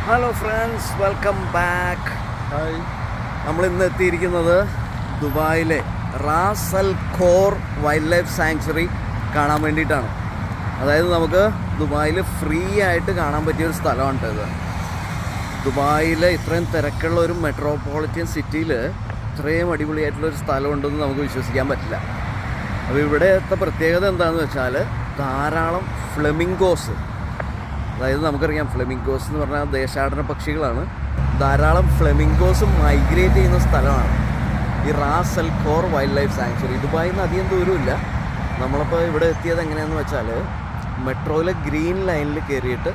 Hello friends, welcome back. Hi. നമ്മൾ ഇന്ന് എത്തിയിരിക്കുന്നത് ദുബായിലെ Ras Al Khor wildlife sanctuary കാണാൻ വേണ്ടിയിട്ടാണ്. അതായത് നമുക്ക് ദുബായിൽ ഫ്രീ ആയിട്ട് കാണാൻ പറ്റിയൊരു സ്ഥലമാണ് ഇത്. ദുബായിലെ ഇത്രയും തിരക്കുള്ള ഒരു മെട്രോപൊളിറ്റൻ സിറ്റിയിൽ ഇത്രയും അടിപൊളിയായിട്ടുള്ളൊരു സ്ഥലമുണ്ടെന്ന് നമുക്ക് വിശ്വസിക്കാൻ പറ്റില്ല. അപ്പോൾ ഇവിടുത്തെ പ്രത്യേകത എന്താണെന്ന് വെച്ചാൽ ധാരാളം ഫ്ലെമിംഗോസ്, അതായത് നമുക്കറിയാം ഫ്ലെമിംഗോസ് എന്ന് പറഞ്ഞാൽ ദേശാടന പക്ഷികളാണ്. ധാരാളം ഫ്ലെമിംഗോസ് മൈഗ്രേറ്റ് ചെയ്യുന്ന സ്ഥലമാണ് ഈ Ras Al Khor wildlife sanctuary. ദുബായിൽ നിന്ന് അധികം ദൂരമില്ല. നമ്മളിപ്പോൾ ഇവിടെ എത്തിയത് എങ്ങനെയാണെന്ന് വെച്ചാൽ മെട്രോയിലെ ഗ്രീൻ ലൈനിൽ കയറിയിട്ട്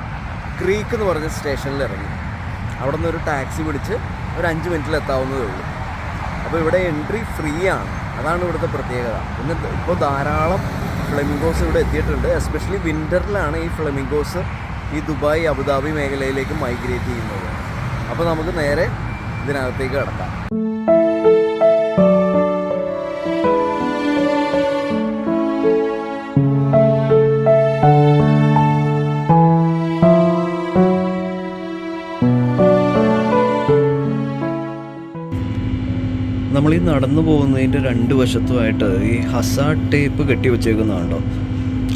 ക്രീക്ക് എന്ന് പറഞ്ഞ സ്റ്റേഷനിൽ ഇറങ്ങി അവിടെ നിന്ന് ഒരു ടാക്സി പിടിച്ച് ഒരു 5 മിനിറ്റിൽ എത്താവുന്നതേ ഉള്ളൂ. അപ്പോൾ ഇവിടെ എൻട്രി ഫ്രീ ആണ്, അതാണ് ഇവിടുത്തെ പ്രത്യേകത. പിന്നെ ഇപ്പോൾ ധാരാളം ഫ്ലെമിംഗോസ് ഇവിടെ എത്തിയിട്ടുണ്ട്. എസ്പെഷ്യലി വിൻ്ററിലാണ് ഈ ഫ്ലെമിംഗോസ് ഈ ദുബായ് അബുദാബി മേഖലയിലേക്ക് മൈഗ്രേറ്റ് ചെയ്യുന്നത്. അപ്പോൾ നമുക്ക് നേരെ ഇതിനകത്തേക്ക് കിടക്കാം. നമ്മൾ ഈ നടന്നു പോകുന്നതിൻ്റെ 2 വശത്തുമായിട്ട് ഈ ഹസാർഡ് ടേപ്പ് കെട്ടി വെച്ചേക്കുന്നതുണ്ടോ?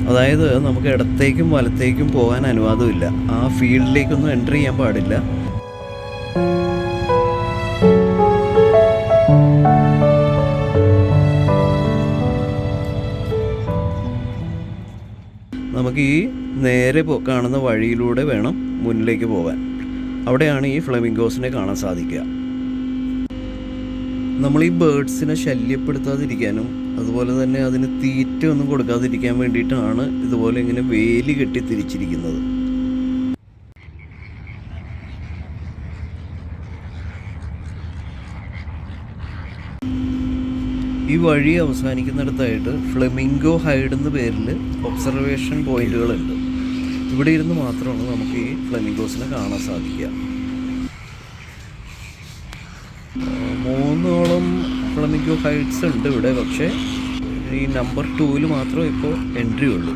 അതായത് നമുക്ക് ഇടത്തേക്കും വലത്തേക്കും പോകാൻ അനുവാദമില്ല, ആ ഫീൽഡിലേക്കൊന്നും എൻ്റർ ചെയ്യാൻ പാടില്ല. നമുക്ക് ഈ നേരെ കാണുന്ന വഴിയിലൂടെ വേണം മുന്നിലേക്ക് പോകാൻ. അവിടെയാണ് ഈ ഫ്ലെമിംഗോസിനെ കാണാൻ സാധിക്കുക. നമ്മൾ ഈ ബേർഡ്സിനെ ശല്യപ്പെടുത്താതിരിക്കാനും അതുപോലെ തന്നെ അതിന് തീറ്റ ഒന്നും കൊടുക്കാതിരിക്കാൻ വേണ്ടിയിട്ടാണ് ഇതുപോലെ ഇങ്ങനെ വേലി കെട്ടി തിരിച്ചിരിക്കുന്നത്. ഈ വഴി അവസാനിക്കുന്നിടത്തായിട്ട് ഫ്ലെമിംഗോ ഹൈഡ് എന്ന പേരിൽ ഒബ്സർവേഷൻ പോയിന്റുകളുണ്ട്. ഇവിടെ ഇരുന്ന് മാത്രമാണ് നമുക്ക് ഈ ഫ്ലെമിംഗോസിനെ കാണാൻ സാധിക്കുക. 3 ഫ്ലെമിംഗോ ഹൈറ്റ്സ് ഉണ്ട് ഇവിടെ, പക്ഷേ ഈ നമ്പർ 2-ൽ മാത്രമേ ഇപ്പോൾ എൻട്രി ഉള്ളൂ.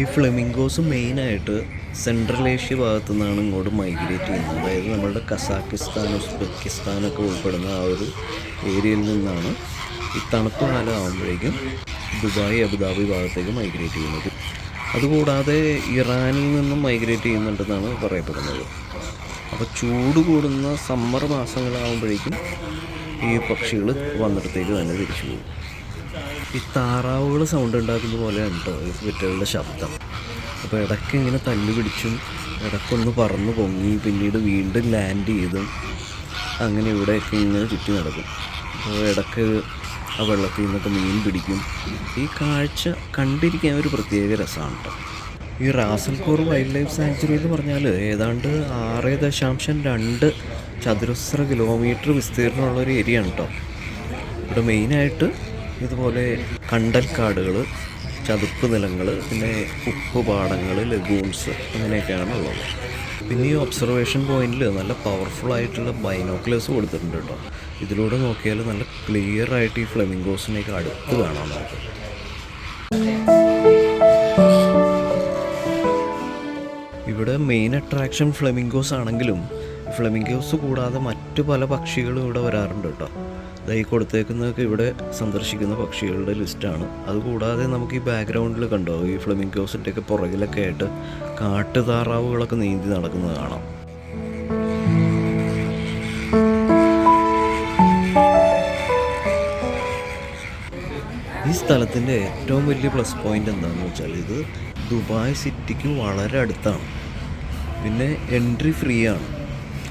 ഈ ഫ്ലെമിംഗോസ് മെയിനായിട്ട് സെൻട്രൽ ഏഷ്യ ഭാഗത്തു നിന്നാണ് ഇങ്ങോട്ട് മൈഗ്രേറ്റ് ചെയ്യുന്നത്. അതായത് നമ്മളുടെ കസാക്കിസ്ഥാൻ, ഉസ്ബെക്കിസ്ഥാനൊക്കെ ഉൾപ്പെടുന്ന ആ ഒരു ഏരിയയിൽ നിന്നാണ് ഈ തണുപ്പ് കാലം ആകുമ്പോഴേക്കും ദുബായ് അബുദാബി ഭാഗത്തേക്ക് മൈഗ്രേറ്റ് ചെയ്യുന്നത്. അതുകൂടാതെ ഇറാനിൽ നിന്നും മൈഗ്രേറ്റ് ചെയ്യുന്നുണ്ടെന്നാണ് പറയപ്പെടുന്നത്. അപ്പോൾ ചൂട് കൂടുന്ന സമ്മർ മാസങ്ങളാകുമ്പോഴേക്കും ഈ പക്ഷികൾ വന്നിടത്തേക്ക് തന്നെ തിരിച്ചു പോകും. ഈ താറാവുകൾ സൗണ്ട് ഉണ്ടാക്കുന്ന പോലെയാണ് കേട്ടോ ഈ വിറ്റകളുടെ ശബ്ദം. അപ്പോൾ ഇടയ്ക്ക് ഇങ്ങനെ തല്ലു പിടിച്ചും ഇടയ്ക്കൊന്ന് പറന്ന് പൊങ്ങി പിന്നീട് വീണ്ടും ലാൻഡ് ചെയ്തും അങ്ങനെ ഇവിടെയൊക്കെ ഇങ്ങനെ ചുറ്റി നടക്കും. അപ്പോൾ ഇടയ്ക്ക് ആ വെള്ളത്തിൽ നിന്നൊക്കെ മീൻ പിടിക്കും. ഈ കാഴ്ച കണ്ടിരിക്കാൻ ഒരു പ്രത്യേക രസമാണ് കേട്ടോ. ഈ Ras Al Khor wildlife sanctuary എന്ന് പറഞ്ഞാൽ ഏതാണ്ട് 6.2 ചതുരശ്ര കിലോമീറ്റർ വിസ്തീർണമുള്ളൊരു ഏരിയ ആണ് കേട്ടോ. ഇവിടെ മെയിനായിട്ട് ഇതുപോലെ കണ്ടൽക്കാടുകൾ, ചതുപ്പ് നിലങ്ങൾ, പിന്നെ ഉപ്പുപാടങ്ങൾ, ലഗൂൺസ് അങ്ങനെയൊക്കെയാണ് ഉള്ളത്. പിന്നെ ഈ ഒബ്സർവേഷൻ പോയിന്റിൽ നല്ല പവർഫുള്ളായിട്ടുള്ള ബൈനോക്കുലേഴ്സ് കൊടുത്തിട്ടുണ്ട് കേട്ടോ. ഇതിലൂടെ നോക്കിയാൽ നല്ല ക്ലിയർ ആയിട്ട് ഈ ഫ്ലെമിംഗോസിനെയൊക്കെ അടുത്ത് കാണാൻ നമുക്ക്. ഇവിടെ മെയിൻ അട്രാക്ഷൻ ഫ്ലെമിംഗോസ് ആണെങ്കിലും ഫ്ലെമിംഗോസ് കൂടാതെ മറ്റു പല പക്ഷികളും ഇവിടെ വരാറുണ്ട് കേട്ടോ. ഈ കൊടുത്തേക്കുന്നതൊക്കെ ഇവിടെ സന്ദർശിക്കുന്ന പക്ഷികളുടെ ലിസ്റ്റാണ്. അതുകൂടാതെ നമുക്ക് ഈ ബാക്ക്ഗ്രൗണ്ടിൽ കണ്ടോ ഈ ഫ്ലെമിംഗോസിൻ്റെയൊക്കെ പുറകിലൊക്കെ ആയിട്ട് കാട്ടുതാറാവുകളൊക്കെ നീന്തി നടക്കുന്നത് കാണാം. ഈ സ്ഥലത്തിൻ്റെ ഏറ്റവും വലിയ പ്ലസ് പോയിൻ്റ് എന്താണെന്ന് വെച്ചാൽ ഇത് ദുബായ് സിറ്റിക്ക് വളരെ അടുത്താണ്. പിന്നെ എൻട്രി ഫ്രീ ആണ്.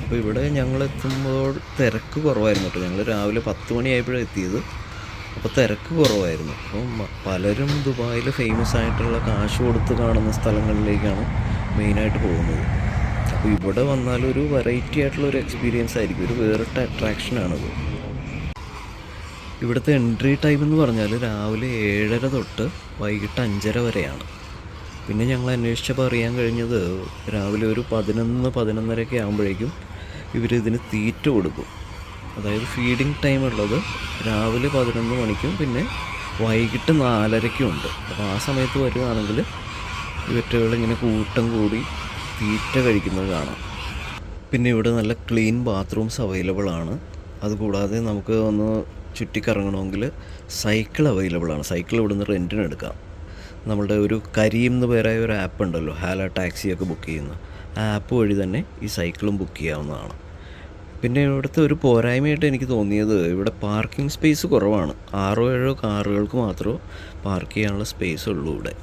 അപ്പോൾ ഇവിടെ ഞങ്ങൾ എത്തുമ്പോൾ തിരക്ക് കുറവായിരുന്നു കേട്ടോ. ഞങ്ങൾ രാവിലെ 10 മണിയായപ്പോഴാണ് എത്തിയത്. അപ്പോൾ തിരക്ക് കുറവായിരുന്നു. അപ്പം പലരും ദുബായിൽ ഫേമസ് ആയിട്ടുള്ള കാശ് കൊടുത്ത് കാണുന്ന സ്ഥലങ്ങളിലേക്കാണ് മെയിനായിട്ട് പോകുന്നത്. അപ്പോൾ ഇവിടെ വന്നാൽ ഒരു വെറൈറ്റി ആയിട്ടുള്ള ഒരു എക്സ്പീരിയൻസ് ആയിരിക്കും, ഒരു വേറിട്ട അട്രാക്ഷനാണത്. ഇവിടുത്തെ എൻട്രി ടൈം എന്ന് പറഞ്ഞാൽ രാവിലെ 7:30 തൊട്ട് വൈകിട്ട് 5:30 വരെയാണ്. പിന്നെ ഞങ്ങൾ അന്വേഷിച്ചപ്പോൾ അറിയാൻ കഴിഞ്ഞത് രാവിലെ ഒരു 11-11:30 ആകുമ്പോഴേക്കും ഇവരിതിന് തീറ്റ കൊടുക്കും. അതായത് ഫീഡിങ് ടൈം ഉള്ളത് രാവിലെ 11 മണിക്കും പിന്നെ വൈകിട്ട് 4:30ക്കും ഉണ്ട്. അപ്പോൾ ആ സമയത്ത് വരുവാണെങ്കിൽ ഇവറ്റകളിങ്ങനെ കൂട്ടം കൂടി തീറ്റ കഴിക്കുന്നത് കാണാം. പിന്നെ ഇവിടെ നല്ല ക്ലീൻ ബാത്റൂംസ് അവൈലബിൾ ആണ്. അതുകൂടാതെ നമുക്ക് ഒന്ന് ചുറ്റിക്കറങ്ങണമെങ്കിൽ സൈക്കിൾ അവൈലബിൾ ആണ്. സൈക്കിൾ ഇവിടുന്ന് റെൻറ്റിന് എടുക്കാം. നമ്മളുടെ ഒരു കരീം എന്ന് പേരായ ഒരു ആപ്പ് ഉണ്ടല്ലോ, ഹാല ടാക്സിയൊക്കെ ബുക്ക് ചെയ്യുന്ന ആ ആപ്പ് വഴി തന്നെ ഈ സൈക്കിളും ബുക്ക് ചെയ്യാവുന്നതാണ്. പിന്നെ ഇവിടുത്തെ ഒരു പോരായ്മയായിട്ട് എനിക്ക് തോന്നിയത് ഇവിടെ പാർക്കിംഗ് സ്പേസ് കുറവാണ്. 6-7 കാറുകൾക്ക് മാത്രമേ പാർക്ക് ചെയ്യാനുള്ള സ്പേസ് ഉള്ളൂ ഇവിടെ.